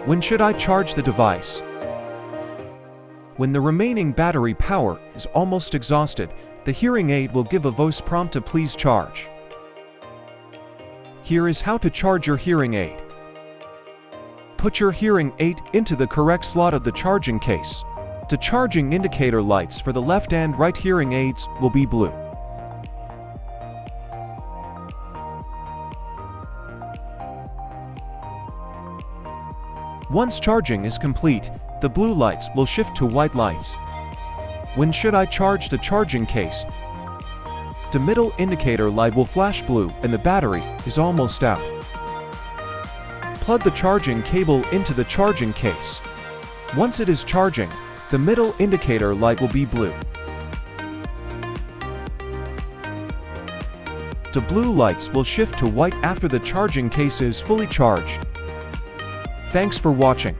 When should I charge the device? When the remaining battery power is almost exhausted, the hearing aid will give a voice prompt to please charge. Here is how to charge your hearing aid. Put your hearing aid into the correct slot of the charging case. The charging indicator lights for the left and right hearing aids will be blue. Once charging is complete, the blue lights will shift to white lights. When should I charge the charging case? The middle indicator light will flash blue and the battery is almost out. Plug the charging cable into the charging case. Once it is charging, the middle indicator light will be blue. The blue lights will shift to white after the charging case is fully charged. Thanks for watching.